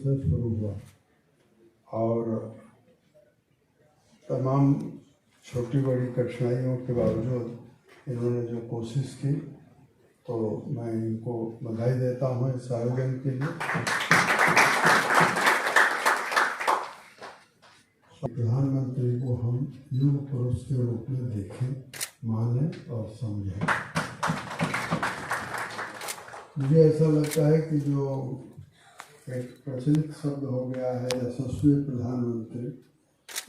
से शुरू हुआ और तमाम छोटी बड़ी कठिनाइयों के बावजूद इन्होंने जो कोशिश की, तो मैं इनको बधाई देता हूँ इस आयोजन के लिए। प्रधानमंत्री को हम युग पुरुष के रूप में देखें, मानें और समझें। मुझे ऐसा लगता है कि जो एक प्रचलित शब्द हो गया है यशस्वी प्रधानमंत्री,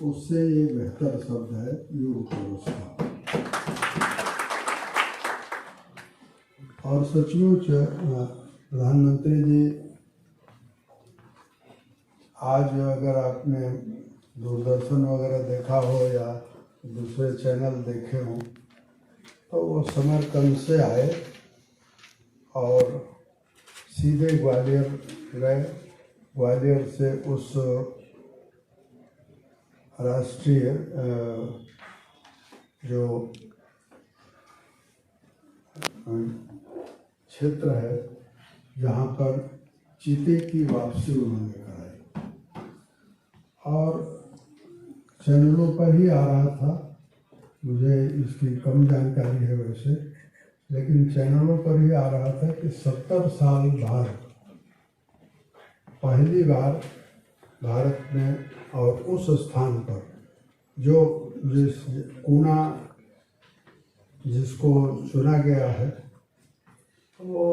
उससे ये बेहतर शब्द है युग पुरुष का। और सचमुच प्रधानमंत्री जी, आज अगर आपने दूरदर्शन वगैरह देखा हो या दूसरे चैनल देखे हों, तो वो समरकंद से आए और सीधे ग्वालियर गए। ग्वालियर से उस राष्ट्रीय जो क्षेत्र है जहाँ पर चीते की वापसी उन्होंने कराई, और चैनलों पर ही आ रहा था। मुझे इसकी कम जानकारी है वैसे, लेकिन चैनलों पर ही आ रहा था कि 70 साल बाद पहली बार भारत में और उस स्थान पर जो ऊना जिसको चुना गया है, वो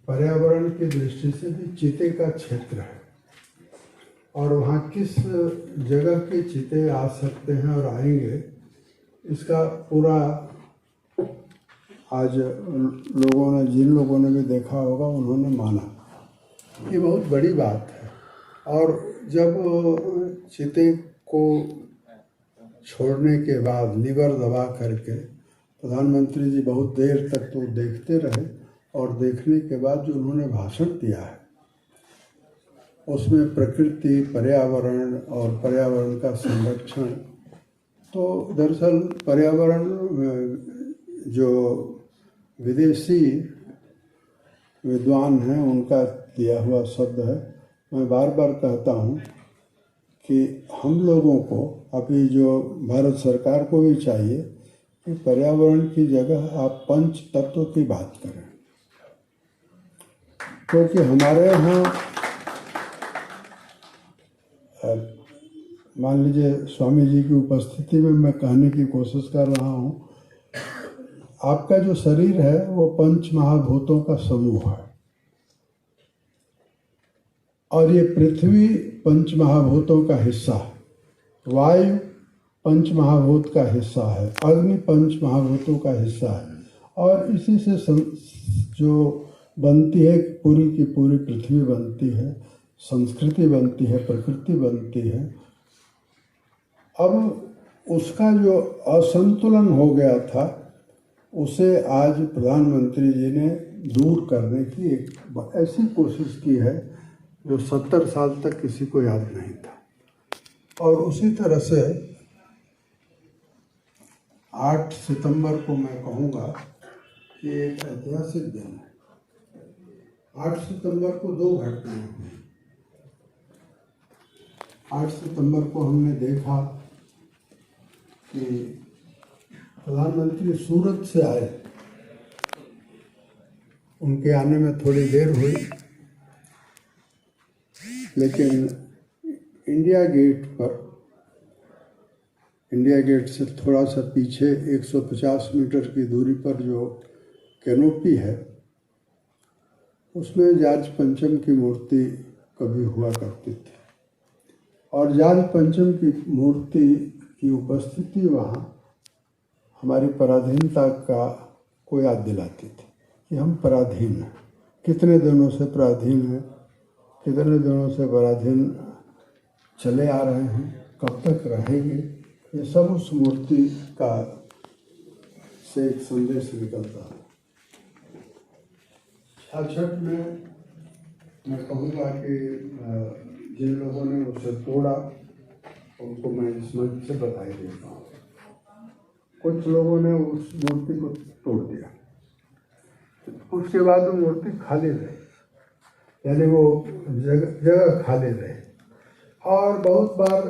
पर्यावरण की दृष्टि से भी चीते का क्षेत्र है, और वहाँ किस जगह के चीते आ सकते हैं और आएंगे, इसका पूरा आज लोगों ने, जिन लोगों ने भी देखा होगा, उन्होंने माना। ये बहुत बड़ी बात है। और जब चीते को छोड़ने के बाद लीवर दबा करके प्रधानमंत्री जी बहुत देर तक तो देखते रहे, और देखने के बाद जो उन्होंने भाषण दिया है, उसमें प्रकृति, पर्यावरण और पर्यावरण का संरक्षण, तो दरअसल पर्यावरण जो विदेशी विद्वान हैं उनका दिया हुआ शब्द है। मैं बार बार कहता हूँ कि हम लोगों को, अभी जो भारत सरकार को भी चाहिए कि पर्यावरण की जगह आप पंच तत्व की बात करें, क्योंकि हमारे यहाँ मान लीजिए स्वामी जी की उपस्थिति में मैं कहने की कोशिश कर रहा हूँ, आपका जो शरीर है वो पंच महाभूतों का समूह है, और ये पृथ्वी पंच महाभूतों का हिस्सा है, वायु पंच महाभूत का हिस्सा है, अग्नि पंच महाभूतों का हिस्सा है, और इसी से जो बनती है पूरी की पूरी पृथ्वी बनती है, संस्कृति बनती है, प्रकृति बनती है। अब उसका जो असंतुलन हो गया था, उसे आज प्रधानमंत्री जी ने दूर करने की एक ऐसी कोशिश की है जो 70 साल तक किसी को याद नहीं था। और उसी तरह से 8 सितंबर को मैं कहूँगा कि एक ऐतिहासिक दिन है। 8 सितंबर को 2 घटनाएं हुई। 8 सितंबर को हमने देखा कि प्रधानमंत्री सूरत से आए, उनके आने में थोड़ी देर हुई, लेकिन इंडिया गेट से थोड़ा सा पीछे 150 मीटर की दूरी पर जो कैनोपी है, उसमें जार्ज पंचम की मूर्ति कभी हुआ करती थी, और जार्ज पंचम की मूर्ति की उपस्थिति वहाँ हमारी पराधीनता का को याद दिलाती थी कि हम पराधीन हैं, कितने दिनों से पराधीन हैं, कितने दिनों से पराधीन चले आ रहे हैं, कब तक रहेंगे। ये सब उस मूर्ति का से एक संदेश निकलता है। 66 में मैं कहूँगा कि जिन लोगों ने उसे तोड़ा, उनको मैं इस मंच से बधाई देता हूँ। कुछ लोगों ने उस मूर्ति को तोड़ दिया, उसके बाद वो मूर्ति खाली रही, यानी वो जगह खाली रहे। और बहुत बार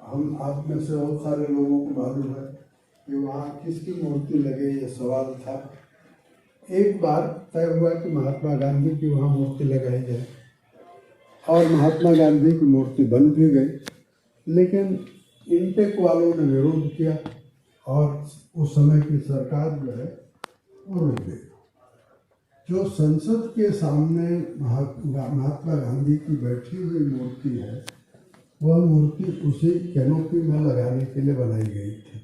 हम आप में से बहुत सारे लोगों को मालूम है कि वहाँ किसकी मूर्ति लगे, ये सवाल था। एक बार तय हुआ कि महात्मा गांधी की वहाँ मूर्ति लगाई जाए और महात्मा गांधी की मूर्ति बन भी गई, लेकिन इंटेक वालों ने विरोध किया और उस समय की सरकार जो है वो रुक गई। जो संसद के सामने महात्मा गांधी की बैठी हुई मूर्ति है, वह मूर्ति उसी कैनोपी में लगाने के लिए बनाई गई थी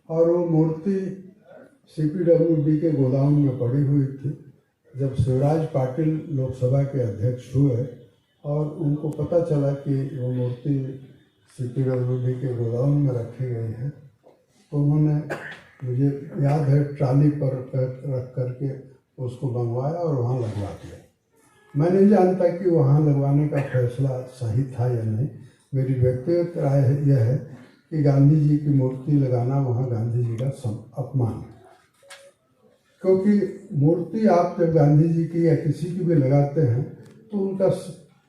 और वो मूर्ति CPWD के गोदाम में पड़ी हुई थी। जब शिवराज पाटिल लोकसभा के अध्यक्ष हुए और उनको पता चला कि वो मूर्ति CPWD के गोदाम में रखी गई है, तो उन्होंने, मुझे याद है, ट्राली पर रख करके उसको मंगवाया और वहाँ लगवा दिया। मैं नहीं जानता कि वहाँ लगवाने का फैसला सही था या नहीं। मेरी व्यक्तिगत राय यह है कि गांधी जी की मूर्ति लगाना वहाँ गांधी जी का अपमान है, क्योंकि मूर्ति आप जब गांधी जी की या किसी की भी लगाते हैं तो उनका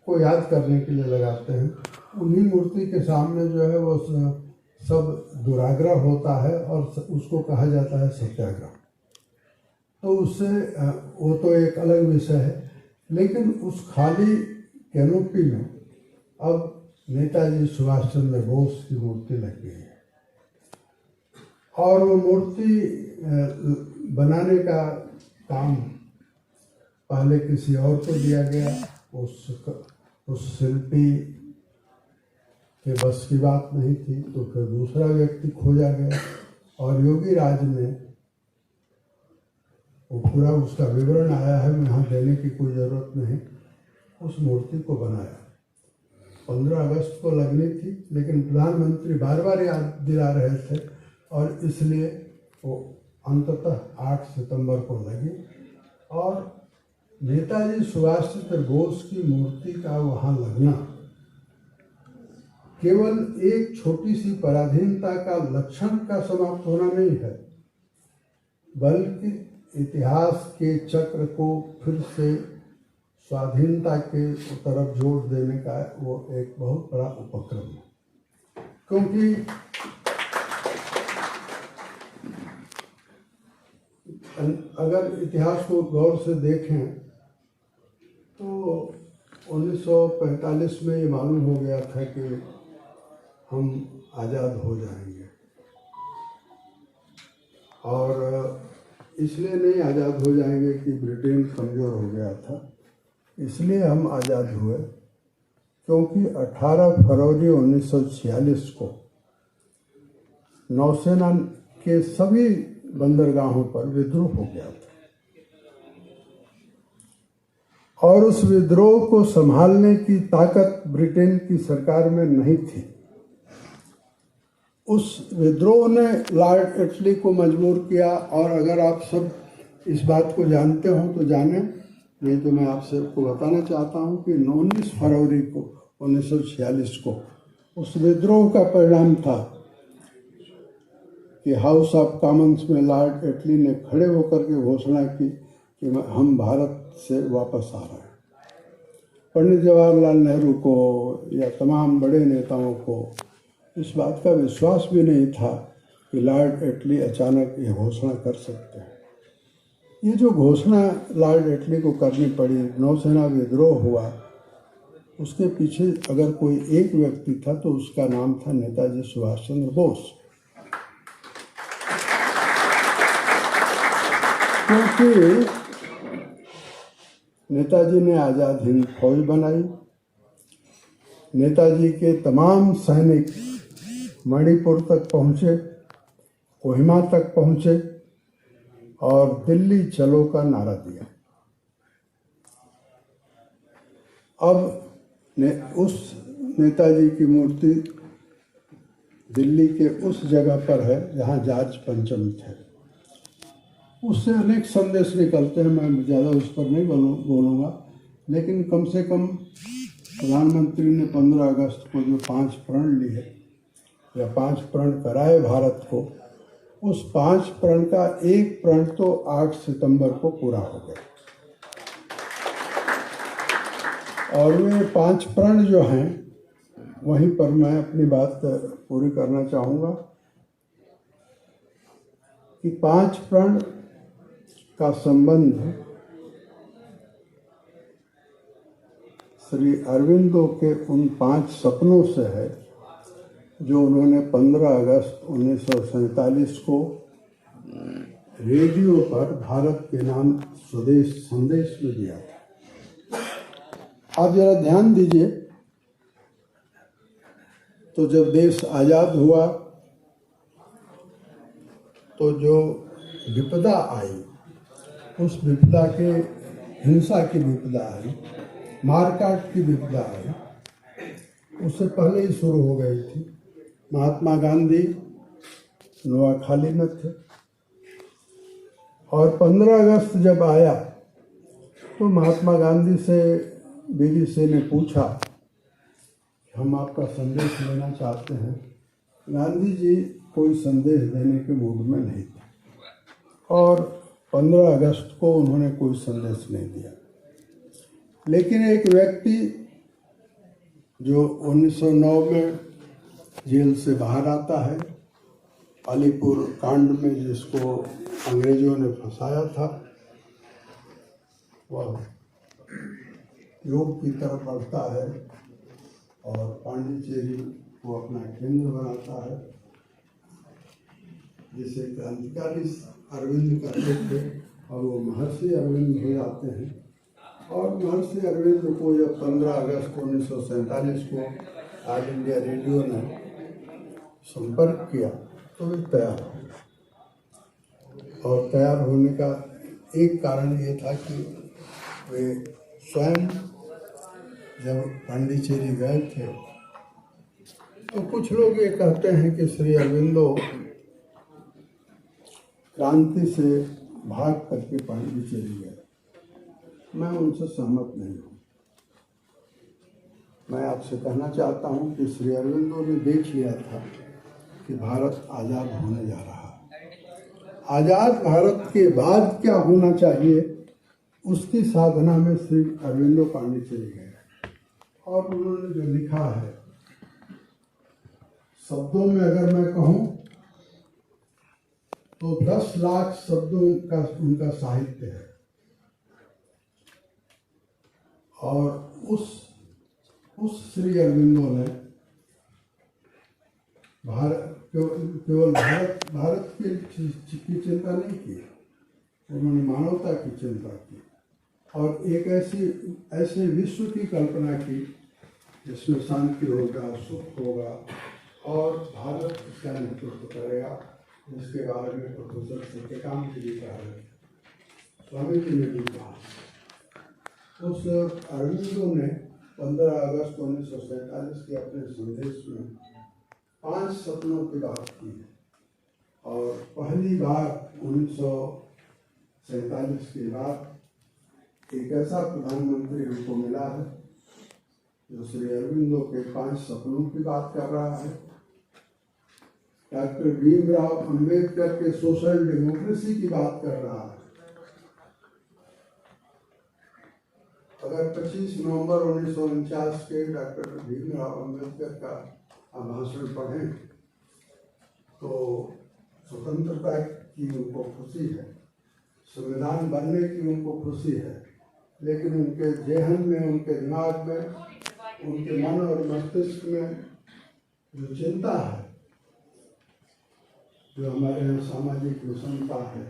को याद करने के लिए लगाते हैं। उन्हीं मूर्ति के सामने जो है वो सब दुराग्रह होता है और उसको कहा जाता है सत्याग्रह। तो उससे वो तो एक अलग विषय है, लेकिन उस खाली कैनोपी में अब नेताजी सुभाष चंद्र बोस की मूर्ति लग गई है और वो मूर्ति बनाने का काम पहले किसी और को दिया गया। उस शिल्पी के बस की बात नहीं थी, तो फिर दूसरा व्यक्ति खोजा गया और योगी राज ने, वो पूरा उसका विवरण आया है, यहाँ देने की कोई ज़रूरत नहीं, उस मूर्ति को बनाया। 15 अगस्त को लगनी थी, लेकिन प्रधानमंत्री बार बार याद दिला रहे थे और इसलिए वो अंततः 8 सितंबर को लगी। और नेताजी सुभाष चंद्र बोस की मूर्ति का वहाँ लगना केवल एक छोटी सी पराधीनता का लक्षण का समाप्त होना नहीं है, बल्कि इतिहास के चक्र को फिर से स्वाधीनता के तरफ जोड़ देने का वो एक बहुत बड़ा उपक्रम है। क्योंकि अगर इतिहास को गौर से देखें तो 1945 में ये मालूम हो गया था कि हम आज़ाद हो जाएंगे, और इसलिए नहीं आज़ाद हो जाएंगे कि ब्रिटेन कमज़ोर हो गया था, इसलिए हम आज़ाद हुए क्योंकि 18 फरवरी 1946 को नौसेना के सभी बंदरगाहों पर विद्रोह हो गया था और उस विद्रोह को संभालने की ताकत ब्रिटेन की सरकार में नहीं थी। उस विद्रोह ने लॉर्ड एटली को मजबूर किया, और अगर आप सब इस बात को जानते हो तो जाने, नहीं तो मैं आप सबको बताना चाहता हूँ कि 19 फरवरी को 1946 को उस विद्रोह का परिणाम था कि हाउस ऑफ कॉमन्स में लॉर्ड एटली ने खड़े होकर के घोषणा की कि हम भारत से वापस आ रहे हैं। पंडित जवाहरलाल नेहरू को या तमाम बड़े नेताओं को इस बात का विश्वास भी नहीं था कि लॉर्ड एटली अचानक ये घोषणा कर सकते हैं। ये जो घोषणा लॉर्ड एटली को करनी पड़ी, नौसेना विद्रोह हुआ, उसके पीछे अगर कोई एक व्यक्ति था तो उसका नाम था नेताजी सुभाष चंद्र बोस। क्योंकि नेताजी ने आज़ाद हिंद फौज बनाई, नेताजी के तमाम सैनिक मणिपुर तक पहुँचे, कोहिमा तक पहुँचे और दिल्ली चलो का नारा दिया। अब उस नेताजी की मूर्ति दिल्ली के उस जगह पर है जहाँ जॉर्ज पंचम थे। उससे अनेक संदेश निकलते हैं, मैं ज़्यादा उस पर नहीं बोलूँगा, लेकिन कम से कम प्रधानमंत्री ने 15 अगस्त को जो 5 प्रण लिए या 5 प्रण कराए भारत को, उस 5 प्रण का एक प्रण तो 8 सितंबर को पूरा हो गया। और वे 5 प्रण जो हैं वहीं पर मैं अपनी बात पूरी करना चाहूँगा कि 5 प्रण का संबंध श्री अरविंदो के उन 5 सपनों से है जो उन्होंने 15 अगस्त 1947 को रेडियो पर भारत के नाम स्वदेश संदेश में दिया था। आप जरा ध्यान दीजिए, तो जब देश आज़ाद हुआ तो जो विपदा आई, उस विपदा के हिंसा की विपदा आई, मारकाट की विपदा आई, उससे पहले ही शुरू हो गई थी। महात्मा गांधी नोआखाली में थे और 15 अगस्त जब आया तो महात्मा गांधी से BBC ने पूछा, हम आपका संदेश लेना चाहते हैं। गांधी जी कोई संदेश देने के मूड में नहीं थे और 15 अगस्त को उन्होंने कोई संदेश नहीं दिया। लेकिन एक व्यक्ति जो 1909 में जेल से बाहर आता है, अलीपुर कांड में जिसको अंग्रेजों ने फंसाया था, वह योग की तरफ बढ़ता है और पांडिचेरी को अपना केंद्र बनाता है, जिसे क्रांतिकारी अरविंद कहते थे, और वो महर्षि अरविंद हो जाते हैं। और महर्षि अरविंद को जब 15 अगस्त 1947 को ऑल इंडिया रेडियो ने संपर्क किया तो वे तैयार हो। और तैयार होने का एक कारण ये था कि वे स्वयं जब पांडिचेरी गए थे तो कुछ लोग ये कहते हैं कि श्री अरविंदो क्रांति से भाग करके पांडिचेरी गए। मैं उनसे सहमत नहीं हूँ। मैं आपसे कहना चाहता हूँ कि श्री अरविंदो ने देख लिया था कि भारत आज़ाद होने जा रहा है। आज़ाद भारत के बाद क्या होना चाहिए, उसकी साधना में श्री अरविंदो पांडिचेरी गए और उन्होंने जो लिखा है, शब्दों में अगर मैं कहूँ तो 10 लाख शब्दों का उनका साहित्य है। और उस श्री अरविंदो ने केवल भारत की चिंता नहीं की, उन्होंने मानवता की चिंता की और एक ऐसे विश्व की कल्पना की जिसमें शांति होगा, सुख होगा और भारत इसका नेतृत्व करेगा, जिसके बारे में प्रोफेसर सत्यकांत जी कहा है, स्वामी जी ने भी कहा। उस अरविंदो ने 15 अगस्त 1947 के अपने संदेश में 5 सपनों की बात की है। और पहली बार 1947 के बाद एक ऐसा प्रधानमंत्री उनको मिला है जो श्री अरविंदो के 5 सपनों की बात कर रहा है। डॉक्टर भीमराव अंबेडकर के सोशल डेमोक्रेसी की बात कर रहा है। अगर 25 नवंबर 1949 के डॉक्टर भीमराव अंबेडकर का भाषण पढ़ें तो स्वतंत्रता की उनको खुशी है, संविधान बनने की उनको खुशी है, लेकिन उनके जेहन में, उनके दिमाग में, उनके मन और मस्तिष्क में जो चिंता है, जो हमारे यहाँ सामाजिक विषमता है,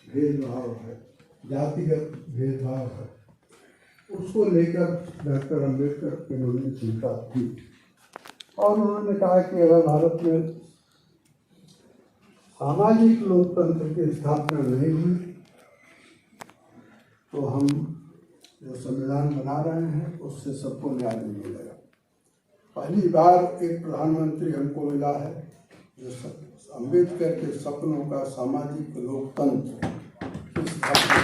भेदभाव है, जातिगत भेदभाव है, उसको लेकर डॉक्टर अंबेडकर के मन में चिंता थी। और उन्होंने कहा कि अगर भारत में सामाजिक लोकतंत्र की स्थापना नहीं हुई तो हम जो संविधान बना रहे हैं उससे सबको न्याय नहीं मिलेगा। पहली बार एक प्रधानमंत्री हमको मिला है जो अंबेडकर के सपनों का सामाजिक लोकतंत्र की स्थापना।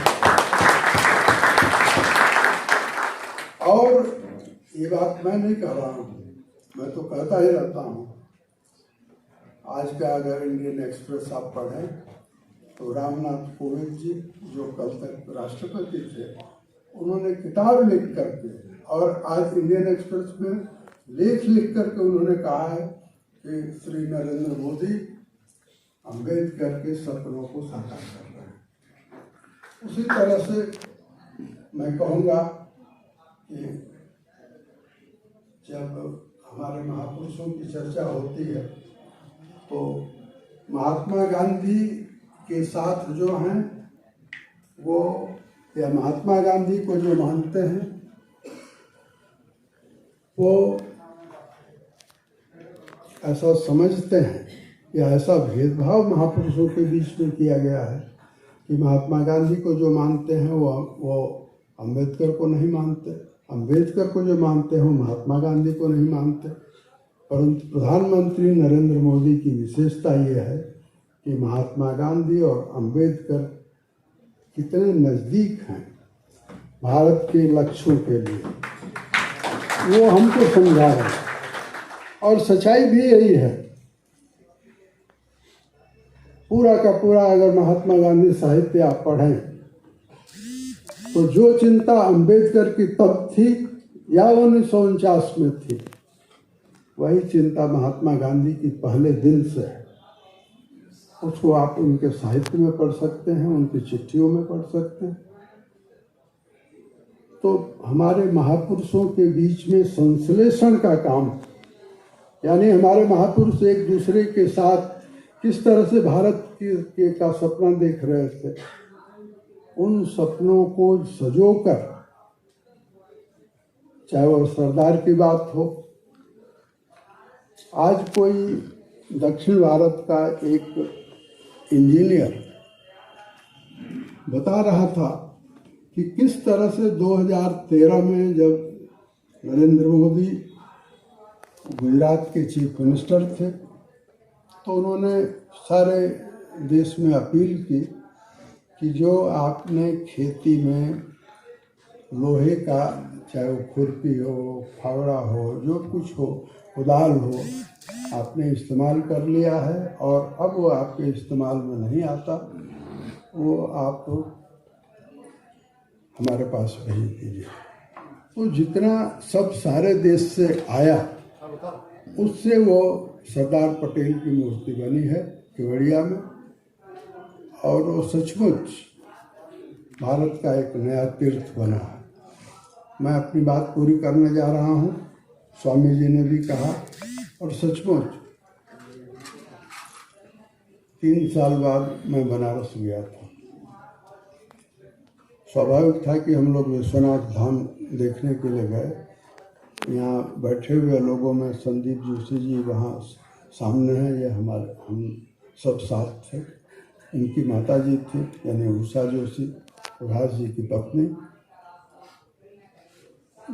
और ये बात मैं नहीं कह रहा हूँ, मैं तो कहता ही रहता हूँ। आज का अगर इंडियन एक्सप्रेस आप पढ़ें तो रामनाथ कोविंद जी जो कल तक राष्ट्रपति थे, उन्होंने किताब लिख करके और आज इंडियन एक्सप्रेस में लेख लिख करके उन्होंने कहा है कि श्री नरेंद्र मोदी अम्बेडकर के सपनों को साकार कर रहे हैं। उसी तरह से मैं कहूँगा कि जब हमारे महापुरुषों की चर्चा होती है तो महात्मा गांधी के साथ जो हैं वो, या महात्मा गांधी को जो मानते हैं वो ऐसा समझते हैं या ऐसा भेदभाव महापुरुषों के बीच में किया गया है कि महात्मा गांधी को जो मानते हैं वो अम्बेडकर को नहीं मानते, अम्बेडकर को जो मानते हैं वो महात्मा गांधी को नहीं मानते। परंतु प्रधानमंत्री नरेंद्र मोदी की विशेषता ये है कि महात्मा गांधी और अम्बेडकर कितने नज़दीक हैं भारत के लक्ष्यों के लिए, वो हमको समझा रहे हैं। और सच्चाई भी यही है। पूरा का पूरा अगर महात्मा गांधी साहित्य आप पढ़ें तो जो चिंता अम्बेडकर की तब थी या 1949 में थी, वही चिंता महात्मा गांधी की पहले दिन से है। उसको आप उनके साहित्य में पढ़ सकते हैं, उनकी चिट्ठियों में पढ़ सकते हैं। तो हमारे महापुरुषों के बीच में संश्लेषण का काम, यानी हमारे महापुरुष एक दूसरे के साथ किस तरह से भारत का सपना देख रहे थे, उन सपनों को सजोकर, चाहे वो सरदार की बात हो। आज कोई दक्षिण भारत का एक इंजीनियर बता रहा था कि किस तरह से 2013 में जब नरेंद्र मोदी गुजरात के चीफ मिनिस्टर थे तो उन्होंने सारे देश में अपील की कि जो आपने खेती में लोहे का, चाहे वो खुरपी हो, फावड़ा हो, जो कुछ हो, कुदाल हो, आपने इस्तेमाल कर लिया है और अब वो आपके इस्तेमाल में नहीं आता, वो आप हमारे पास भेज दीजिए। तो जितना सब सारे देश से आया उससे वो सरदार पटेल की मूर्ति बनी है केवड़िया में, और वो सचमुच भारत का एक नया तीर्थ बना है। मैं अपनी बात पूरी करने जा रहा हूँ। स्वामी जी ने भी कहा, और सचमुच 3 साल बाद मैं बनारस गया था। स्वाभाविक था कि हम लोग विश्वनाथ धाम देखने के लिए गए। यहाँ बैठे हुए लोगों में संदीप जोशी जी वहाँ सामने हैं, ये हम सब साथ थे। इनकी माता जी थी, यानी उषा जोशी, प्रभास जी की पत्नी,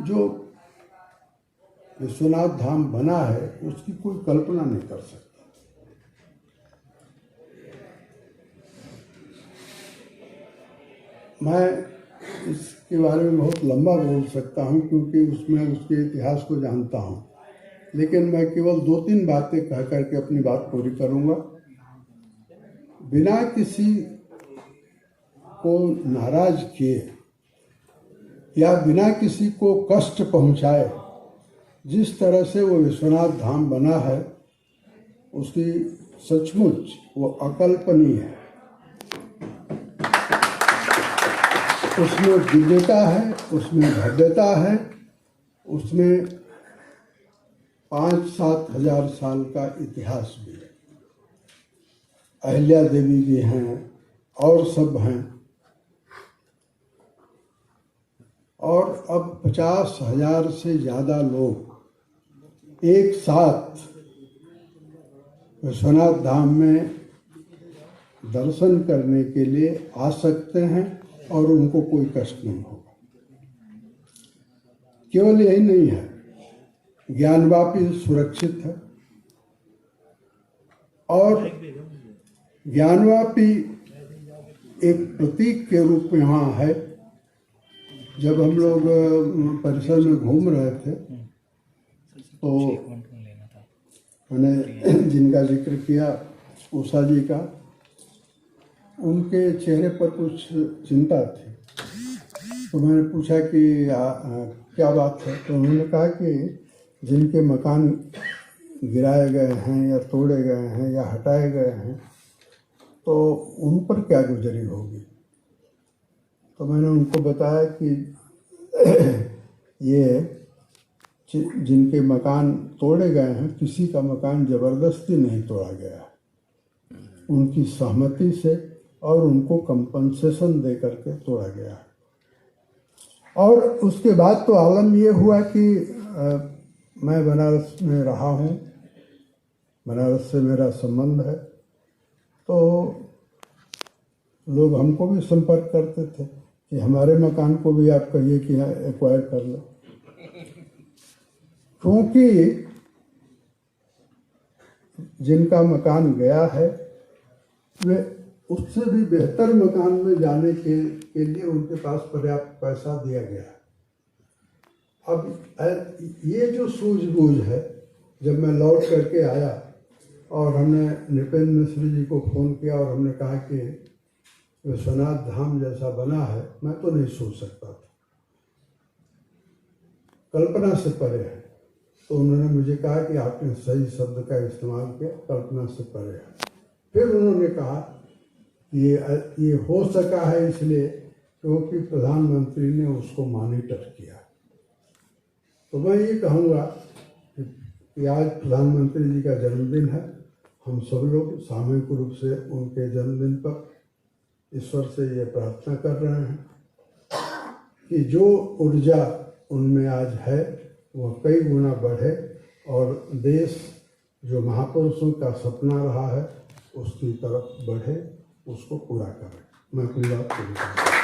जो विश्वनाथ धाम बना है उसकी कोई कल्पना नहीं कर सकता। मैं इसके बारे में बहुत लंबा बोल सकता हूँ क्योंकि उसमें उसके इतिहास को जानता हूँ, लेकिन मैं केवल 2-3 बातें कह करके अपनी बात पूरी करूँगा। बिना किसी को नाराज किए या बिना किसी को कष्ट पहुँचाए जिस तरह से वो विश्वनाथ धाम बना है, उसकी सचमुच वो अकल्पनीय है। उसमें दिव्यता है, उसमें भव्यता है, उसमें 5-7 हजार साल का इतिहास भी है। अहिल्या देवी भी हैं और सब हैं, और अब 50,000 से ज़्यादा लोग एक साथ विश्वनाथ धाम में दर्शन करने के लिए आ सकते हैं और उनको कोई कष्ट नहीं होगा। केवल यही नहीं है, ज्ञानवापी सुरक्षित है, और ज्ञानवापी एक प्रतीक के रूप में वहाँ है। जब हम लोग परिसर में घूम रहे थे तो मैंने जिनका जिक्र किया उषा जी का, उनके चेहरे पर कुछ चिंता थी। तो मैंने पूछा कि क्या बात है। तो उन्होंने कहा कि जिनके मकान गिराए गए हैं या तोड़े गए हैं या हटाए गए हैं तो उन पर क्या गुजरी होगी। तो मैंने उनको बताया कि ये जिनके मकान तोड़े गए हैं किसी का मकान ज़बरदस्ती नहीं तोड़ा गया, उनकी सहमति से और उनको कंपनसेशन दे करके तोड़ा गया। और उसके बाद तो आलम ये हुआ कि मैं बनारस में रहा हूँ, बनारस से मेरा संबंध है, तो लोग हमको भी संपर्क करते थे कि हमारे मकान को भी आप कहिए कि एक्वायर कर लो, क्योंकि जिनका मकान गया है वे उससे भी बेहतर मकान में जाने के लिए उनके पास पर्याप्त पैसा दिया गया। अब ये जो सूझबूझ है, जब मैं लौट करके आया और हमने नृपेंद्र मिश्र जी को फ़ोन किया और हमने कहा कि विश्वनाथ धाम जैसा बना है, मैं तो नहीं सोच सकता था, कल्पना से परे है। तो उन्होंने मुझे कहा कि आपने सही शब्द का इस्तेमाल किया, कल्पना से परे है। फिर उन्होंने कहा ये हो सका है इसलिए क्योंकि प्रधानमंत्री ने उसको मॉनिटर किया। तो मैं ये कहूँगा कि आज प्रधानमंत्री जी का जन्मदिन है, हम सब लोग सामूहिक रूप से उनके जन्मदिन पर ईश्वर से ये प्रार्थना कर रहे हैं कि जो ऊर्जा उनमें आज है वह कई गुना बढ़े और देश जो महापुरुषों का सपना रहा है उसकी तरफ बढ़े, उसको पूरा करें। मैं अपनी बात पूरी